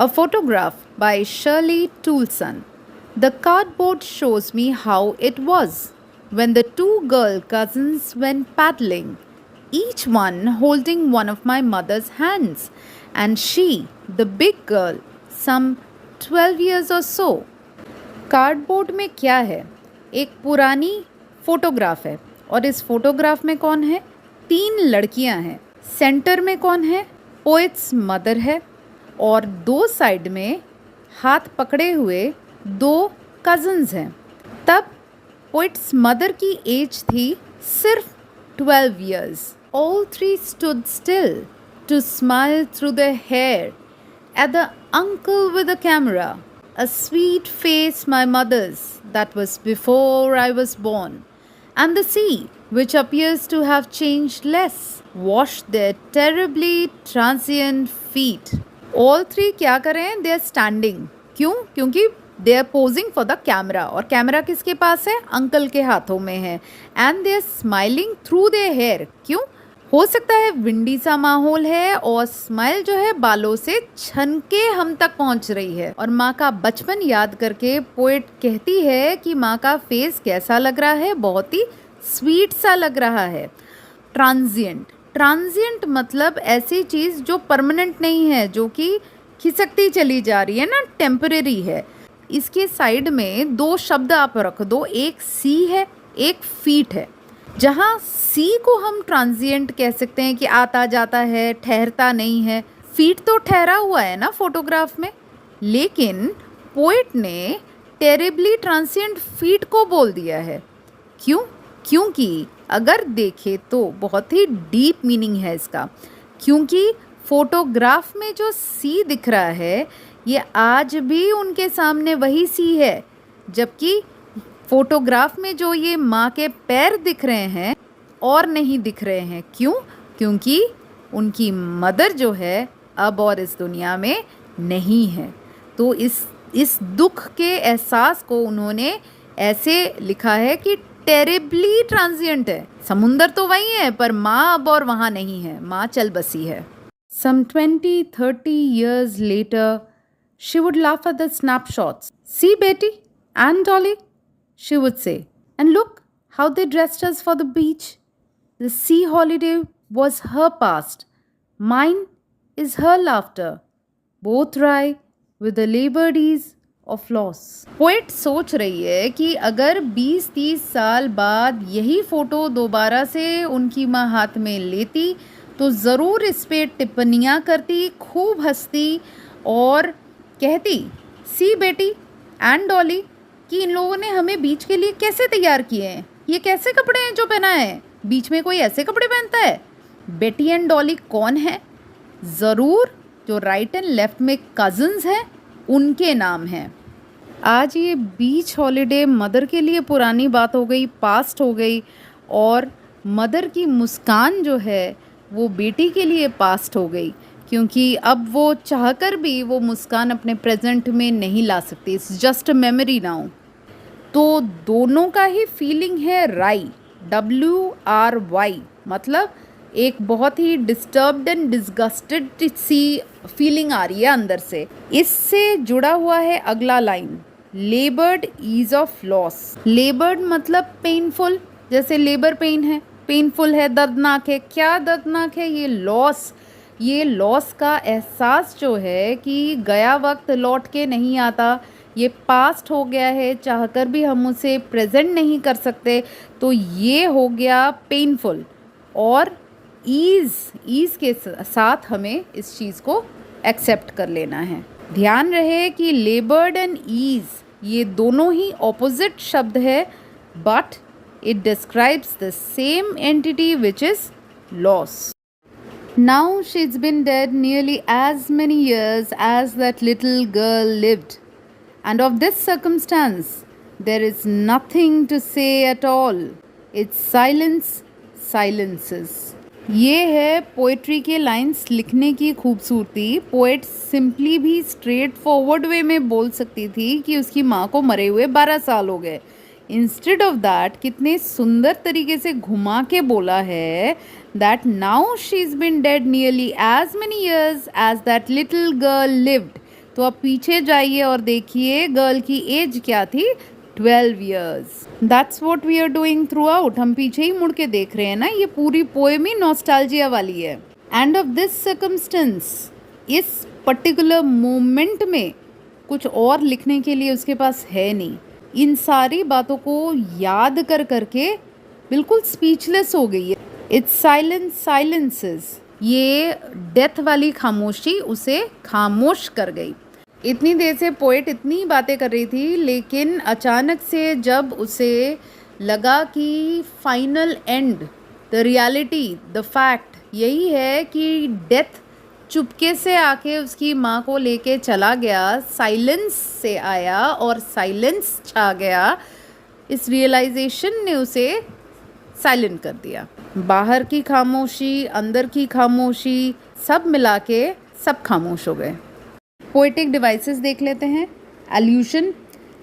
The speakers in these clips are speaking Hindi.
A photograph by Shirley Toulson. The cardboard shows me how it was when the two girl cousins went paddling, each one holding one of my mother's hands, and she, the big girl, some 12 years or so. Cardboard में क्या है? एक पुरानी फोटोग्राफ है और इस फोटोग्राफ में कौन है? 3 लड़कियां हैं। सेंटर में कौन है? पोएट्स मदर है और 2 साइड में हाथ पकड़े हुए 2 कज़न्स हैं। तब पोएट्स मदर की एज थी सिर्फ 12 years. All 3 stood still to smile through their hair at the uncle with the camera. A sweet face, my mother's, that was before I was born. And the sea, which appears to have changed less, washed their terribly transient feet. All 3 क्या कर रहे हैं? They are standing. क्यों? क्योंकि they are posing for the camera. और कैमरा किसके पास है? अंकल के हाथों में है. And they are smiling through their hair. क्यों? हो सकता है विंडी सा माहौल है और स्माइल जो है बालों से छन के हम तक पहुंच रही है। और माँ का बचपन याद करके पोएट कहती है कि माँ का फेस कैसा लग रहा है? बहुत ही स्वीट सा लग रहा है। ट्रांजिएंट मतलब ऐसी चीज़ जो परमानेंट नहीं है, जो कि खिसकती चली जा रही है ना, टेम्परेरी है। इसके साइड में 2 शब्द आप रख दो, एक सी है, एक फीट है। जहाँ सी को हम ट्रांजिएंट कह सकते हैं कि आता जाता है, ठहरता नहीं है। फीट तो ठहरा हुआ है ना फोटोग्राफ में, लेकिन पोएट ने टेरिबली ट्रांजिएंट फीट को बोल दिया है। क्यों? क्योंकि अगर देखें तो बहुत ही डीप मीनिंग है इसका। क्योंकि फोटोग्राफ में जो सी दिख रहा है ये आज भी उनके सामने वही सी है, जबकि फोटोग्राफ में जो ये माँ के पैर दिख रहे हैं और नहीं दिख रहे हैं। क्यों? क्योंकि उनकी मदर जो है अब और इस दुनिया में नहीं है। तो इस दुख के एहसास को उन्होंने ऐसे लिखा है कि टेरिबली ट्रांजिएंट है। समुंदर तो वही है पर माँ अब और वहाँ नहीं है, माँ चल बसी है। Some 20-30 years later, she would laugh at the snapshots. See, Betty and Dolly, she would say, and look how they dressed us for the beach. The sea holiday was her past. Mine is her laughter. Both dry with the labored ease of loss. Poet सोच रही है कि अगर 20-30 साल बाद यही फ़ोटो दोबारा से उनकी माँ हाथ में लेती तो ज़रूर इस पे टिप्पणियाँ करती, खूब हंसती और कहती, सी बेटी एंड डॉली, कि इन लोगों ने हमें बीच के लिए कैसे तैयार किए हैं। ये कैसे कपड़े हैं जो पहना है? बीच में कोई ऐसे कपड़े पहनता है? बेटी एंड डॉली कौन है? ज़रूर जो राइट एंड लेफ्ट में कज़न्स हैं उनके नाम हैं। आज ये बीच हॉलिडे मदर के लिए पुरानी बात हो गई, पास्ट हो गई, और मदर की मुस्कान जो है वो बेटी के लिए पास्ट हो गई, क्योंकि अब वो चाहकर भी वो मुस्कान अपने प्रेजेंट में नहीं ला सकती। It's just a memory now. तो दोनों का ही फीलिंग है राई, WRY, मतलब एक बहुत ही डिस्टर्ब्ड एंड डिस्गस्टेड सी फीलिंग आ रही है अंदर से। इससे जुड़ा हुआ है अगला line, laboured ease of loss. Laboured मतलब पेनफुल, जैसे लेबर पेन है, पेनफुल है, दर्दनाक है। क्या दर्दनाक है? ये लॉस का एहसास जो है कि गया वक्त लौट के नहीं आता, ये पास्ट हो गया है, चाहकर भी हम उसे प्रेजेंट नहीं कर सकते। तो ये हो गया पेनफुल। और ईज़ के साथ हमें इस चीज़ को एक्सेप्ट कर लेना है। ध्यान रहे कि लेबर्ड एंड ईज़ ये दोनों ही ऑपोजिट शब्द है, but it describes the same entity, which is loss. Now she's been dead nearly as many years as that little girl lived, and of this circumstance there is nothing to say at all. It's silences. ये है पोएट्री के लाइंस लिखने की खूबसूरती। पोएट सिंपली भी स्ट्रेट फॉरवर्ड वे में बोल सकती थी कि उसकी माँ को मरे हुए 12 साल हो गए। इंस्टेड ऑफ दैट कितने सुंदर तरीके से घुमा के बोला है that now she is been dead nearly as many years as that little girl lived. तो अब पीछे जाइए और देखिए गर्ल की एज क्या थी, 12 years. That's what we are doing throughout. हम पीछे ही मुड़ के देख रहे हैं ना, ये पूरी पोएम ही नॉस्टैल्जिया वाली है. एंड ऑफ दिस सर्कमस्टेंस, इस पर्टिकुलर मोमेंट में कुछ और लिखने के लिए उसके पास है नहीं. इन सारी बातों को याद कर करके बिल्कुल स्पीचलेस हो गई है. इट्स साइलेंस साइलेंसेस, ये डेथ वाली खामोशी उसे खामोश कर गई. इतनी देर से पोएट इतनी बातें कर रही थी, लेकिन अचानक से जब उसे लगा कि final and, the reality, the fact यही है कि डेथ चुपके से आके उसकी माँ को लेके चला गया, साइलेंस से आया और साइलेंस छा गया. इस रियलाइजेशन ने उसे साइलेंट कर दिया. बाहर की खामोशी, अंदर की खामोशी, सब मिला के सब खामोश हो गए. पोएटिक डिवाइसेस देख लेते हैं. Allusion.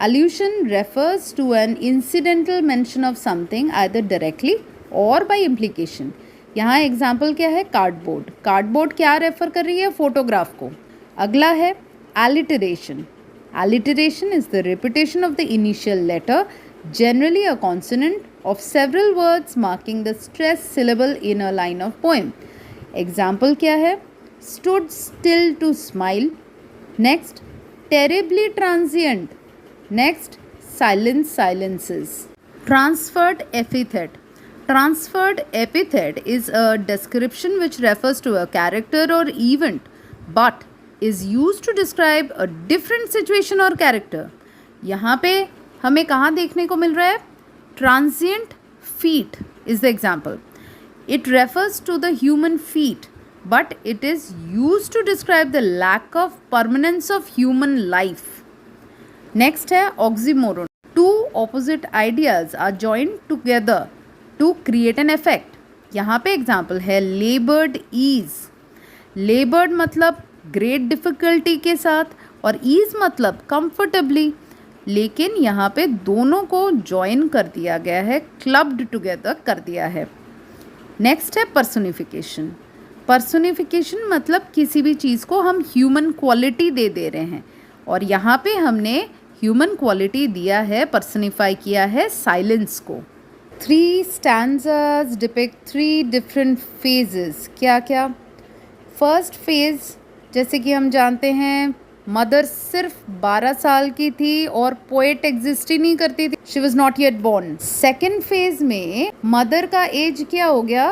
Allusion refers to an incidental mention of something either directly or by implication. यहाँ एग्जाम्पल क्या है, कार्डबोर्ड. कार्डबोर्ड क्या रेफर कर रही है, फोटोग्राफ को. अगला है alliteration. Alliteration is the repetition of the initial letter, generally a consonant of several words marking the stress syllable in a line of poem. Example क्या है, stood still to smile. Next, terribly transient. Next, silence silences. Transferred epithet. Transferred epithet is a description which refers to a character or event but is used to describe a different situation or character. यहाँ पे हमें कहाँ देखने को मिल रहा है, transient feet is the example. It refers to the human feet but it is use to describe the lack of permanence of human life. Next है oxymoron. Two opposite ideas are joined together to create an effect. यहाँ पे एग्जाम्पल है लेबर्ड ईज. लेबर्ड मतलब ग्रेट डिफिकल्टी के साथ और ईज मतलब कंफर्टेबली, लेकिन यहाँ पे दोनों को जॉइन कर दिया गया है, क्लब्ड टुगेदर कर दिया है. नेक्स्ट है पर्सोनिफिकेशन. पर्सोनिफिकेशन मतलब किसी भी चीज़ को हम ह्यूमन क्वालिटी दे रहे हैं और यहाँ पे हमने ह्यूमन क्वालिटी दिया है, पर्सनिफाई किया है साइलेंस को. 3 स्टैंजास डिपिक्ट 3 डिफरेंट फेजेस. क्या क्या? फर्स्ट फेज, जैसे कि हम जानते हैं, मदर सिर्फ 12 साल की थी और पोएट एग्जिस्ट ही नहीं करती थी. She was not yet born. Second phase में मदर का एज क्या हो गया,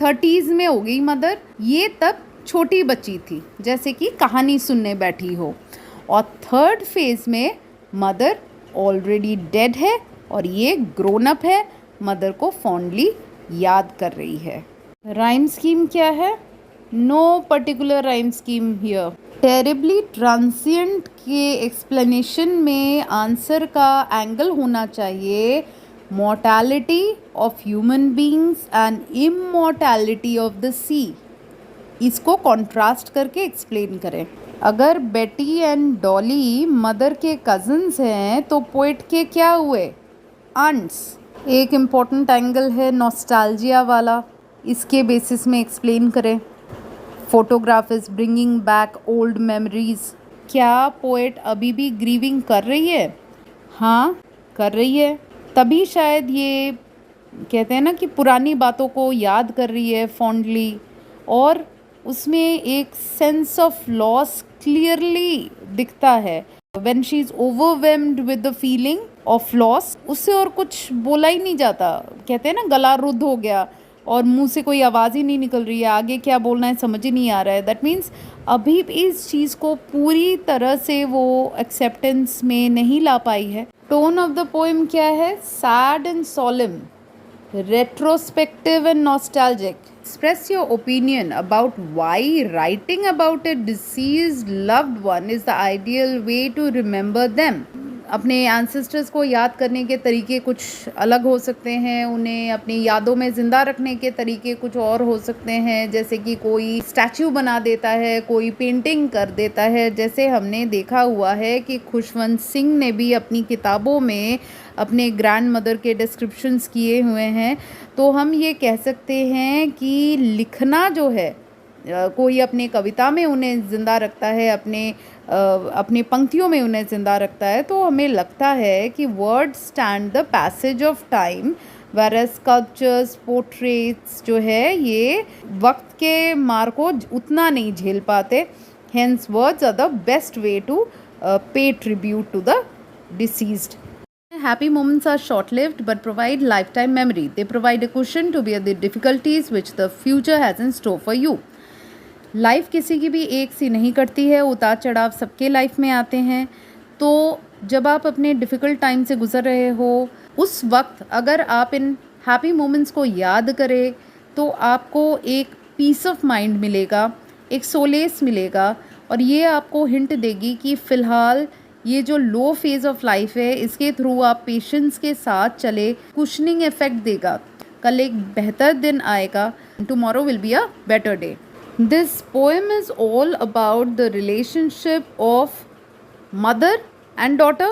30s में हो गई मदर. ये तब छोटी बच्ची थी, जैसे कि कहानी सुनने बैठी हो. और थर्ड फेज में मदर ऑलरेडी डेड है और ये ग्रोन अप है, मदर को फॉन्डली याद कर रही है. राइम स्कीम क्या है? No particular rhyme scheme here. Terribly transient के एक्सप्लेनेशन में आंसर का एंगल होना चाहिए mortality of human beings and immortality of the sea. इसको कॉन्ट्रास्ट करके एक्सप्लेन करें. अगर बेटी एंड डॉली मदर के कज़न्स हैं तो पोएट के क्या हुए, आंट्स. एक इम्पॉर्टेंट एंगल है नॉस्टैल्जिया वाला, इसके बेसिस में एक्सप्लेन करें. Photograph is bringing back old memories. क्या पोएट अभी भी ग्रीविंग कर रही है? हाँ, कर रही है. तभी शायद ये कहते हैं ना कि पुरानी बातों को याद कर रही है फॉन्डली, और उसमें एक सेंस ऑफ लॉस क्लियरली दिखता है. When she is overwhelmed with the feeling of loss, उससे और कुछ बोला ही नहीं जाता. कहते हैं ना गला रुद्ध हो गया और मुंह से कोई आवाज़ ही नहीं निकल रही है, आगे क्या बोलना है समझ ही नहीं आ रहा है. दैट मीन्स अभी भी इस चीज़ को पूरी तरह से वो एक्सेप्टेंस में नहीं ला पाई है. टोन ऑफ द पोएम क्या है? Sad and solemn, retrospective and nostalgic. Express your opinion about why writing about a deceased loved one is the ideal way to remember them. अपने एंसेस्टर्स को याद करने के तरीके कुछ अलग हो सकते हैं, उन्हें अपनी यादों में ज़िंदा रखने के तरीके कुछ और हो सकते हैं. जैसे कि कोई स्टैचू बना देता है, कोई पेंटिंग कर देता है, जैसे हमने देखा हुआ है कि खुशवंत सिंह ने भी अपनी किताबों में अपने ग्रैंड मदर के डिस्क्रिप्शंस किए हुए हैं. तो हम ये कह सकते हैं कि लिखना जो है, कोई अपने कविता में उन्हें ज़िंदा रखता है, अपने अपनी पंक्तियों में उन्हें ज़िंदा रखता है, तो हमें लगता है कि word stand the passage of time, whereas sculptures, portraits जो है ये वक्त के मार को उतना नहीं झेल पाते. Hence words are the best way to pay tribute to the deceased. Happy moments are short-lived but provide lifetime memory. They provide a cushion to bear the difficulties which the future has in store for you. Life किसी की भी एक सी नहीं कटती है, उतार चढ़ाव सबके लाइफ में आते हैं. तो जब आप अपने डिफ़िकल्ट टाइम से गुज़र रहे हो उस वक्त अगर आप इन हैप्पी मोमेंट्स को याद करें तो आपको एक पीस ऑफ माइंड मिलेगा, एक सोलेस मिलेगा, और ये आपको हिंट देगी कि फ़िलहाल ये जो लो फेज़ ऑफ लाइफ है इसके थ्रू आप पेशेंस के साथ चले, कुशनिंग इफ़ेक्ट देगा. कल एक बेहतर दिन आएगा. Tomorrow will be a better day. This poem is all about the relationship of mother and daughter.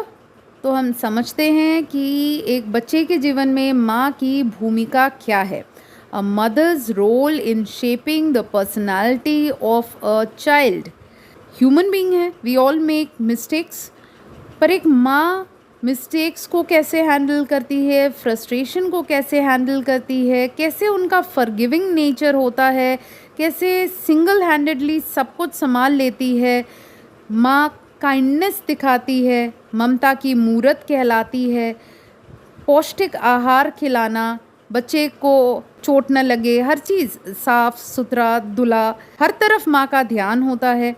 तो हम समझते हैं कि एक बच्चे के जीवन में माँ की भूमिका क्या है. A mother's role in shaping the personality of a child. Human being है, we all make mistakes. पर एक माँ मिस्टेक्स को कैसे हैंडल करती है, फ्रस्ट्रेशन को कैसे हैंडल करती है, कैसे उनका फॉरगिविंग नेचर होता है, कैसे सिंगल हैंडेडली सब कुछ संभाल लेती है. माँ काइंडनेस दिखाती है, ममता की मूरत कहलाती है. पौष्टिक आहार खिलाना, बच्चे को चोट न लगे, हर चीज़ साफ़ सुथरा धुला, हर तरफ माँ का ध्यान होता है.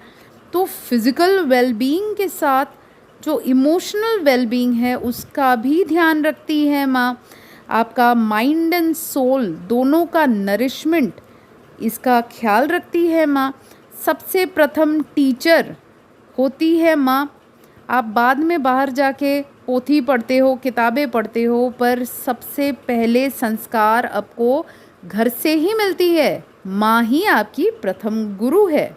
तो फिज़िकल वेलबींग के साथ जो इमोशनल वेलबींग है उसका भी ध्यान रखती है माँ. आपका माइंड एंड सोल दोनों का नरिशमेंट इसका ख्याल रखती है माँ. सबसे प्रथम टीचर होती है माँ. आप बाद में बाहर जाके पोथी पढ़ते हो, किताबें पढ़ते हो, पर सबसे पहले संस्कार आपको घर से ही मिलती है. माँ ही आपकी प्रथम गुरु है.